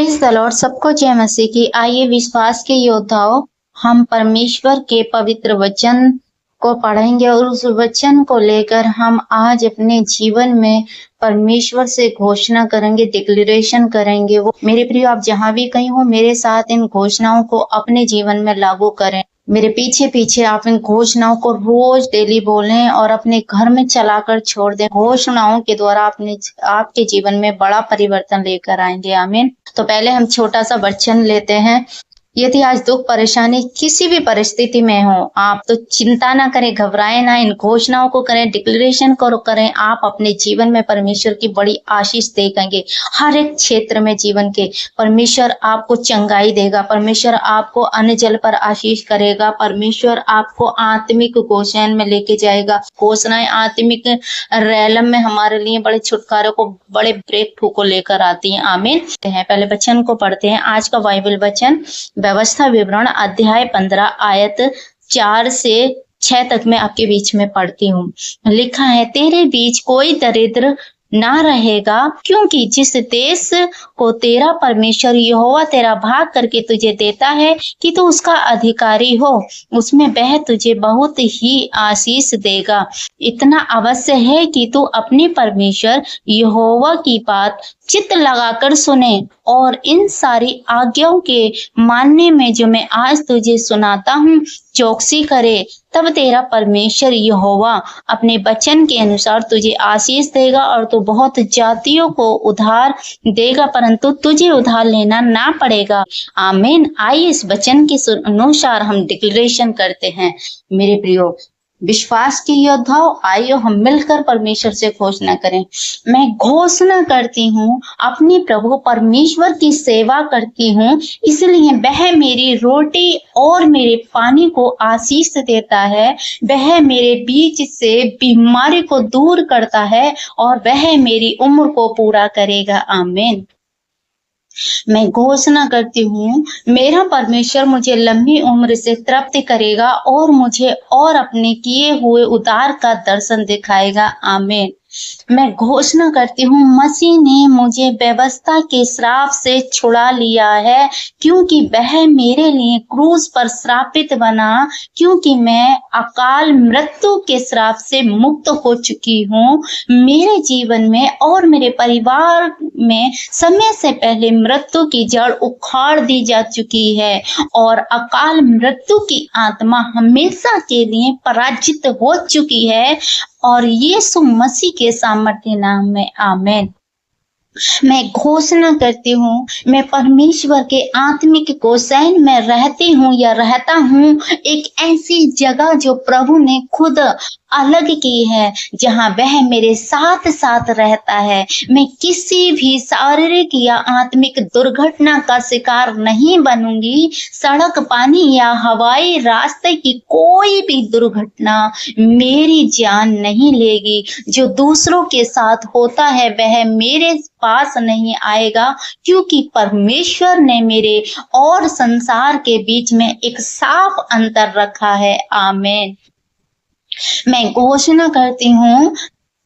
Praise the Lord. सबको जय मसीह की। आइए विश्वास के योद्धाओं, हम परमेश्वर के पवित्र वचन को पढ़ेंगे और उस वचन को लेकर हम आज अपने जीवन में परमेश्वर से घोषणा करेंगे, डिक्लेरेशन करेंगे। वो मेरे प्रिय, आप जहाँ भी कहीं हो, मेरे साथ इन घोषणाओं को अपने जीवन में लागू करें। मेरे पीछे पीछे आप इन घोषणाओं को रोज डेली बोलें और अपने घर में चलाकर छोड़ दें। घोषणाओं के द्वारा आपके जीवन में बड़ा परिवर्तन लेकर आएंगे। आमीन। तो पहले हम छोटा सा वचन लेते हैं। यदि आज दुख परेशानी किसी भी परिस्थिति में हो, आप तो चिंता ना करें, घबराएं ना, इन घोषणाओं को करें, डिक्लेरेशन को करें। आप अपने जीवन में परमेश्वर की बड़ी आशीष देखेंगे। हर एक क्षेत्र में जीवन के परमेश्वर आपको चंगाई देगा, परमेश्वर आपको अन्न जल पर आशीष करेगा, परमेश्वर आपको आत्मिक गोशैन में लेके जाएगा। घोषणाएं आत्मिक रैलम में हमारे लिए बड़े छुटकारे को, बड़े ब्रेक थ्रू को लेकर आती हैं। आमीन। पहले वचन को पढ़ते हैं। आज का बाइबल वचन व्यवस्था विवरण अध्याय 15 आयत 4 से 6 तक मैं आपके बीच में पढ़ती हूँ। लिखा है, तेरे बीच कोई दरिद्र ना रहेगा, क्योंकि जिस देश को तेरा परमेश्वर यहोवा तेरा भाग करके तुझे देता है कि तू उसका अधिकारी हो, उसमें वह तुझे बहुत ही आशीष देगा। इतना अवश्य है कि तू अपने परमेश्वर यहोवा की बात चित्त लगाकर सुने और इन सारी आज्ञाओं के मानने में जो मैं आज तुझे सुनाता हूँ चौकसी करे। तब तेरा परमेश्वर यहोवा अपने वचन के अनुसार तुझे आशीष देगा और तू बहुत जातियों को उधार देगा, परंतु तुझे उधार लेना ना पड़ेगा। आमीन। आइए इस वचन के अनुसार हम डिक्लेरेशन करते हैं। मेरे प्रियो विश्वास के योद्धाओं, आइयो हम मिलकर परमेश्वर से घोषणा करें। मैं घोषणा करती हूँ, अपने प्रभु परमेश्वर की सेवा करती हूँ, इसलिए वह मेरी रोटी और मेरे पानी को आशीष देता है। वह मेरे बीच से बीमारी को दूर करता है और वह मेरी उम्र को पूरा करेगा। आमीन। मैं घोषणा करती हूँ, मेरा परमेश्वर मुझे लंबी उम्र से तृप्त करेगा और मुझे और अपने किए हुए उद्धार का दर्शन दिखाएगा। आमीन। मैं घोषणा करती हूँ, मसीह ने मुझे व्यवस्था के श्राप से छुड़ा लिया है, क्योंकि वह मेरे लिए क्रूस पर श्रापित बना, क्योंकि मैं अकाल मृत्यु के श्राप से मुक्त हो चुकी हूँ। मेरे जीवन में और मेरे परिवार में समय से पहले मृत्यु की जड़ उखाड़ दी जा चुकी है और अकाल मृत्यु की आत्मा हमेशा के लिए पराजित हो चुकी है और यीशु मसीह के सामर्थ्य नाम में। आमीन। मैं घोषणा करती हूँ, मैं परमेश्वर के आत्मिक गोशैन में रहती हूँ या रहता हूँ, एक ऐसी जगह जो प्रभु ने खुद अलग की है, जहाँ वह मेरे साथ साथ रहता है। मैं किसी भी शारीरिक या आत्मिक दुर्घटना का शिकार नहीं बनूंगी। सड़क, पानी या हवाई रास्ते की कोई भी दुर्घटना मेरी जान नहीं लेगी। जो दूसरों के साथ होता है वह मेरे पास नहीं आएगा, क्योंकि परमेश्वर ने मेरे और संसार के बीच में एक साफ अंतर रखा है। आमीन। मैं घोषणा करती हूँ,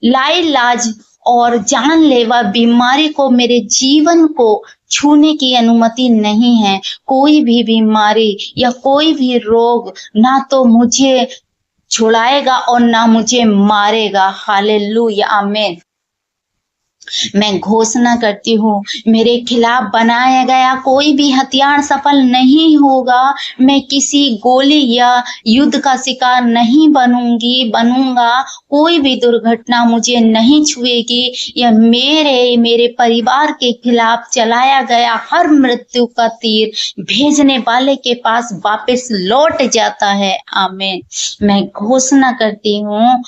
लाइलाज और जानलेवा बीमारी को मेरे जीवन को छूने की अनुमति नहीं है। कोई भी बीमारी या कोई भी रोग ना तो मुझे छुड़ाएगा और ना मुझे मारेगा। हालेलुया। आमीन। मैं घोषणा करती हूँ, मेरे खिलाफ बनाया गया कोई भी हथियार सफल नहीं होगा। मैं किसी गोली या युद्ध का शिकार नहीं बनूंगा। कोई भी दुर्घटना मुझे नहीं छुएगी या मेरे परिवार के खिलाफ चलाया गया हर मृत्यु का तीर भेजने वाले के पास वापस लौट जाता है। आमीन। मैं घोषणा करती हूँ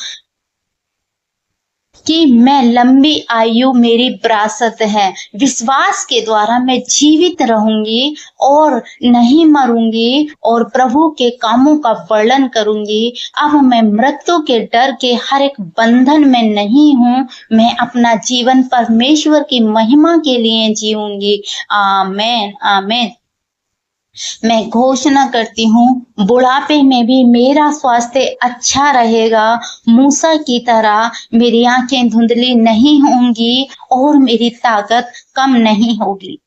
कि मैं लंबी आयु मेरी विरासत है। विश्वास के द्वारा मैं जीवित रहूंगी और नहीं मरूंगी और प्रभु के कामों का वर्णन करूंगी। अब मैं मृत्यु के डर के हर एक बंधन में नहीं हूँ। मैं अपना जीवन परमेश्वर की महिमा के लिए जीऊंगी। आमीन। आमीन। मैं घोषणा करती हूँ, बुढ़ापे में भी मेरा स्वास्थ्य अच्छा रहेगा। मूसा की तरह मेरी आंखें धुंधली नहीं होंगी और मेरी ताकत कम नहीं होगी।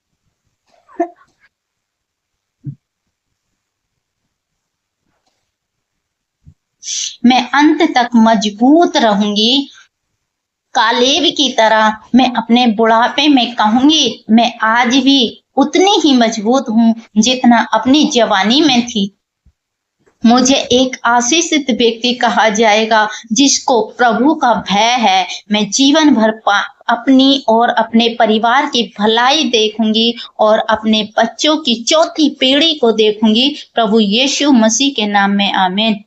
मैं अंत तक मजबूत रहूंगी। कालेब की तरह मैं अपने बुढ़ापे में कहूंगी, मैं आज भी उतनी ही मजबूत हूँ जितना अपनी जवानी में थी। मुझे एक आशीषित व्यक्ति कहा जाएगा जिसको प्रभु का भय है। मैं जीवन भर अपनी और अपने परिवार की भलाई देखूंगी और अपने बच्चों की चौथी पीढ़ी को देखूंगी। प्रभु यीशु मसीह के नाम में आमीन,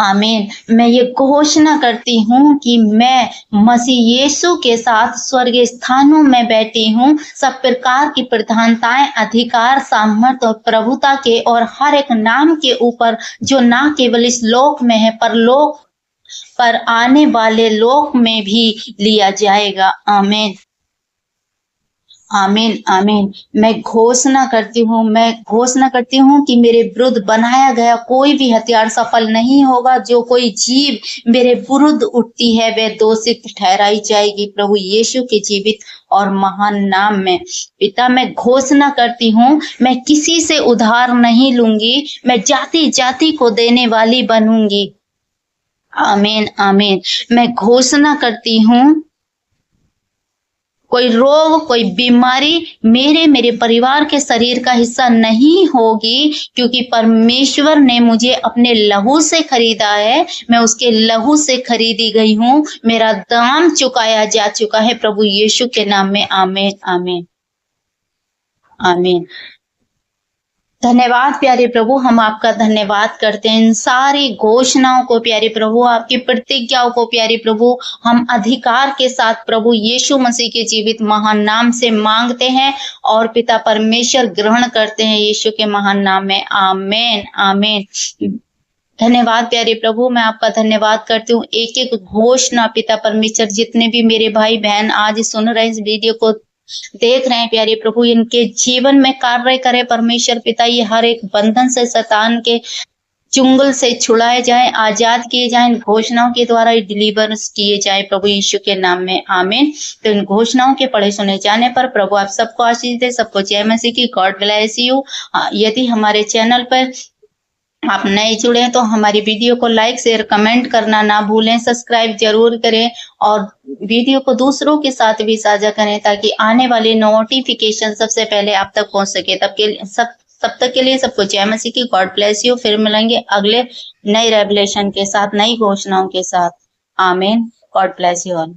आमीन। मैं ये घोषणा करती हूँ कि मैं मसीह यीशु के साथ स्वर्गीय स्थानों में बैठी हूँ। सब प्रकार की प्रधानताएं, अधिकार, सामर्थ और प्रभुता के और हर एक नाम के ऊपर जो ना केवल इस लोक में है पर लोक पर आने वाले लोक में भी लिया जाएगा। आमीन, आमीन, आमीन। मैं घोषणा करती हूँ कि मेरे विरुद्ध बनाया गया कोई भी हथियार सफल नहीं होगा। जो कोई जीव मेरे विरुद्ध उठती है वह दोषित ठहराई जाएगी प्रभु यीशु के जीवित और महान नाम में। पिता, मैं घोषणा करती हूँ मैं किसी से उधार नहीं लूंगी, मैं जाति जाति को देने वाली बनूंगी। आमीन, आमीन। मैं घोषणा करती हूँ कोई रोग, कोई बीमारी मेरे परिवार के शरीर का हिस्सा नहीं होगी, क्योंकि परमेश्वर ने मुझे अपने लहू से खरीदा है। मैं उसके लहू से खरीदी गई हूँ। मेरा दाम चुकाया जा चुका है प्रभु यीशु के नाम में। आमीन, आमीन, आमीन। धन्यवाद प्यारे प्रभु, हम आपका धन्यवाद करते हैं इन सारी घोषणाओं को प्यारे प्रभु, आपकी प्रतिज्ञाओं को प्यारे प्रभु हम अधिकार के साथ प्रभु यीशु मसीह के जीवित महान नाम से मांगते हैं और पिता परमेश्वर ग्रहण करते हैं यीशु के महान नाम में। आमीन, आमीन। धन्यवाद प्यारे प्रभु, मैं आपका धन्यवाद करती हूँ। एक एक घोषणा पिता परमेश्वर, जितने भी मेरे भाई बहन आज सुन रहे इस वीडियो को देख रहे हैं प्यारे प्रभु, इनके जीवन में कार्य करे परमेश्वर पिता। ये हर एक बंधन से, शैतान के चुंगल से छुड़ाए जाए, आजाद किए जाए, घोषणाओं के द्वारा डिलीवर्स किए जाए प्रभु यीशु के नाम में। आमीन। तो इन घोषणाओं के पढ़े सुने जाने पर प्रभु आप सबको आशीष दे, सबको जय मसीह की। God bless you. यदि हमारे चैनल पर आप नए जुड़े हैं तो हमारी वीडियो को लाइक, शेयर, कमेंट करना ना भूलें। सब्सक्राइब जरूर करें और वीडियो को दूसरों के साथ भी साझा करें ताकि आने वाले नोटिफिकेशन सबसे पहले आप तक पहुंच सके। तब तक के लिए सबको जय मसीह की। God bless you. फिर मिलेंगे अगले नए रेवलेशन के साथ, नई घोषणाओं के साथ। आमीन। God bless you all.